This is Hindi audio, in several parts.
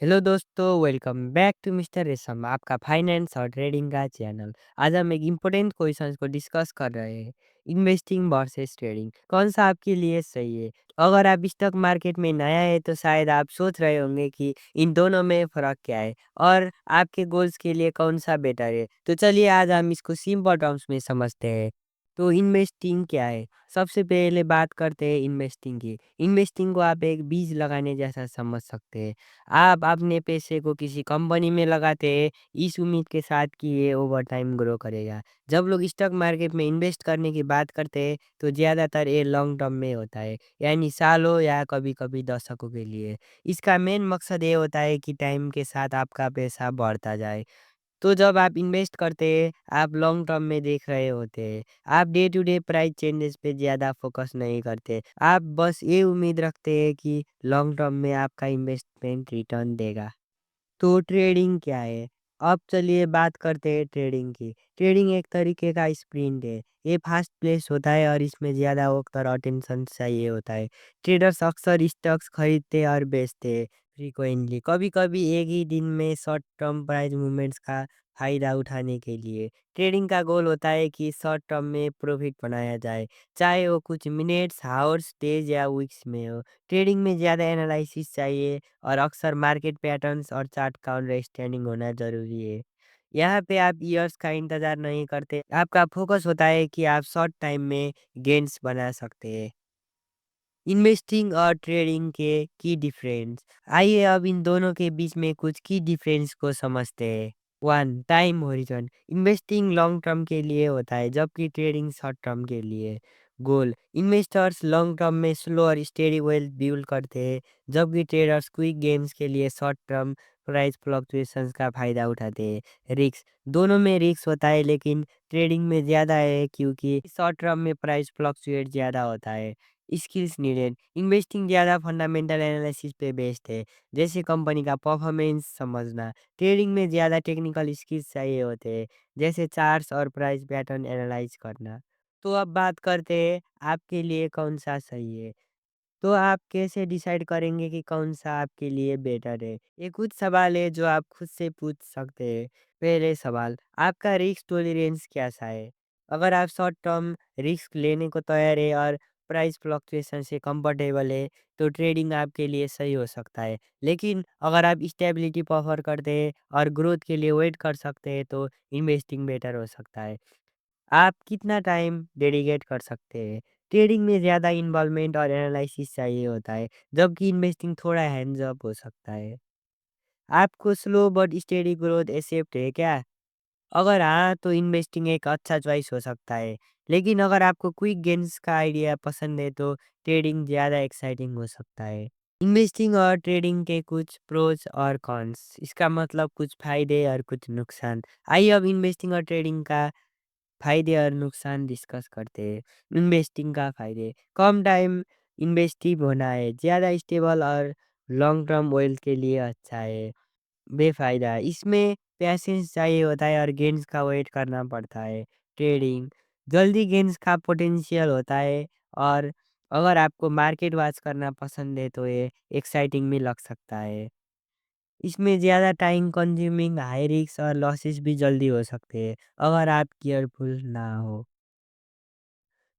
हेलो दोस्तों, वेलकम बैक टू मिस्टर रेशम, आपका फाइनेंस और ट्रेडिंग का चैनल। आज हम एक इम्पोर्टेंट क्वेश्चन को डिस्कस कर रहे हैं। इन्वेस्टिंग वर्सेस ट्रेडिंग कौन सा आपके लिए सही है? अगर आप स्टॉक मार्केट में नया है तो शायद आप सोच रहे होंगे कि इन दोनों में फ़र्क क्या है और आपके गोल्स के लिए कौन सा बेटर है। तो चलिए आज हम इसको सिंपल टर्म्स में समझते हैं। तो इन्वेस्टिंग क्या है? सबसे पहले बात करते हैं इन्वेस्टिंग की। इन्वेस्टिंग को आप एक बीज लगाने जैसा समझ सकते हैं। आप अपने पैसे को किसी कंपनी में लगाते हैं इस उम्मीद के साथ कि ये ओवर टाइम ग्रो करेगा। जब लोग स्टॉक मार्केट में इन्वेस्ट करने की बात करते हैं तो ज़्यादातर ये लॉन्ग टर्म में होता है, यानी सालों या कभी-कभी दशकों के लिए। इसका मेन मकसद ये होता है कि टाइम के साथ आपका पैसा बढ़ता जाए। तो जब आप इन्वेस्ट करते हैं, आप लॉन्ग टर्म में देख रहे होते हैं। आप day to day price changes पे ज़्यादा फोकस नहीं करते। आप बस ये उम्मीद रखते हैं कि लॉन्ग टर्म में आपका इन्वेस्टमेंट रिटर्न देगा। तो ट्रेडिंग क्या है? अब चलिए बात करते हैं ट्रेडिंग की। ट्रेडिंग एक तरीके का स्प्रिंट है। ये फास्ट पेस होता है और इसमें ज़्यादा वक़्त और अटेंशन चाहिए होता है। ट्रेडर्स अक्सर स्टॉक्स खरीदते और बेचते हैं फ्रीक्वेंटली। कभी-कभी एक ही दिन में शॉर्ट टर्म प्राइस मूवमेंट्स का फ़ायदा उठाने के लिए। ट्रेडिंग का गोल होता है कि शॉर्ट टर्म में प्रॉफिट बनाया जाए, चाहे वो कुछ मिनट्स, आवर्स, डेज़ या वीक्स में हो। ट्रेडिंग में ज़्यादा एनालिसिस चाहिए और अक्सर मार्केट पैटर्न्स और चार्ट का अंडरस्टैंडिंग होना ज़रूरी है। यहाँ पे आप ईयर्स का इंतज़ार नहीं करते, आपका फोकस होता है कि आप शॉर्ट टाइम में गेन्स बना सकते हैं। इन्वेस्टिंग और ट्रेडिंग के की डिफरेंस, आइए अब इन दोनों के बीच में कुछ की डिफरेंस को समझते हैं। 1 टाइम हॉरिज़ॉन, इन्वेस्टिंग लॉन्ग टर्म के लिए होता है जबकि ट्रेडिंग शॉर्ट टर्म के लिए। गोल, इन्वेस्टर्स लॉन्ग टर्म में स्लो और स्टेडी वेल्थ बिल्ड करते हैं जबकि ट्रेडर्स क्विक गेम्स के लिए शॉर्ट टर्म प्राइस फ्लक्चुएशंस का फायदा उठाते हैं। रिस्क, दोनों में रिस्क होता है लेकिन ट्रेडिंग में ज़्यादा है क्योंकि शॉर्ट टर्म में प्राइस फ्लक्चुएट ज़्यादा होता है। स्किल्स नीडेड, इन्वेस्टिंग ज़्यादा फंडामेंटल एनालिसिस पे बेस्ड है, जैसे कंपनी का परफॉर्मेंस समझना। ट्रेडिंग में ज़्यादा टेक्निकल स्किल्स चाहिए होते हैं, जैसे चार्ट्स और प्राइस पैटर्न एनालाइज करना। तो अब बात करते हैं आपके लिए कौन सा सही है। तो आप कैसे डिसाइड करेंगे कि कौन-सा आपके लिए बेटर है? ये कुछ सवाल है जो आप खुद से पूछ सकते हैं। पहले सवाल, आपका रिस्क टॉलरेंस कैसा है? अगर आप शॉर्ट टर्म रिस्क लेने को तैयार है और प्राइस फ्लक्चुएशन से कंफर्टेबल है, तो ट्रेडिंग आपके लिए सही हो सकता है। लेकिन अगर आप स्टेबिलिटी प्रेफर करते हैं और ग्रोथ के लिए वेट कर सकते हैं, तो इन्वेस्टिंग बेटर हो सकता है। आप कितना टाइम डेडिकेट कर सकते हैं? ट्रेडिंग में ज़्यादा इन्वॉल्वमेंट और एनालिसिस चाहिए होता है, जबकि इन्वेस्टिंग थोड़ा हैंड्स ऑफ हो सकता है। आपको slow but steady growth accept है क्या? अगर हाँ, तो इन्वेस्टिंग एक अच्छा चॉइस हो सकता है। लेकिन अगर आपको क्विक गेन्स का आइडिया पसंद है, तो ट्रेडिंग ज़्यादा एक्साइटिंग हो सकता है। इन्वेस्टिंग और ट्रेडिंग के कुछ प्रोज और कॉन्स, इसका मतलब कुछ फायदे और कुछ नुकसान। आइए अब इन्वेस्टिंग और ट्रेडिंग का फायदे और नुकसान डिस्कस करते हैं। इन्वेस्टिंग का फायदे, कम टाइम इन्वेस्टिव होना है, ज़्यादा स्टेबल और लॉन्ग टर्म वेल्थ के लिए अच्छा है। बेफायदा, इसमें पैशंस चाहिए होता है और गेन्स का वेट करना पड़ता है। ट्रेडिंग, जल्दी गेन्स का पोटेंशियल होता है और अगर आपको मार्केट वॉच करना पसंद है तो ये एक्साइटिंग भी लग सकता है। इसमें ज़्यादा टाइम कंज्यूमिंग, हाई रिस्क और लॉसेस भी जल्दी हो सकते हैं अगर आप केयरफुल ना हो।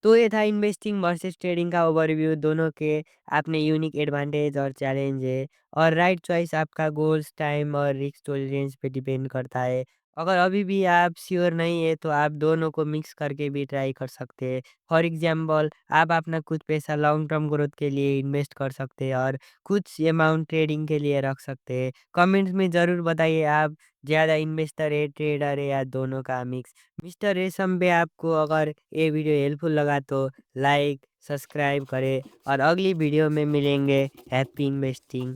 तो ये था इन्वेस्टिंग वर्सेस ट्रेडिंग का ओवरव्यू। दोनों के अपने यूनिक एडवांटेज और चैलेंज है और राइट चॉइस आपका गोल्स, टाइम और रिस्क टॉलरेंस पे डिपेंड करता है। अगर अभी भी आप श्योर नहीं है तो आप दोनों को मिक्स करके भी ट्राई कर सकते हैं। फॉर एग्जांपल, आप अपना कुछ पैसा लॉन्ग टर्म ग्रोथ के लिए इन्वेस्ट कर सकते हैं और कुछ अमाउंट ट्रेडिंग के लिए रख सकते हैं। कमेंट्स में ज़रूर बताइए आप ज़्यादा इन्वेस्टर है, ट्रेडर है या दोनों का मिक्स। मिस्टर रेशम पे आपको अगर ये वीडियो हेल्पफुल लगा तो लाइक, सब्सक्राइब करें और अगली वीडियो में मिलेंगे। Happy investing.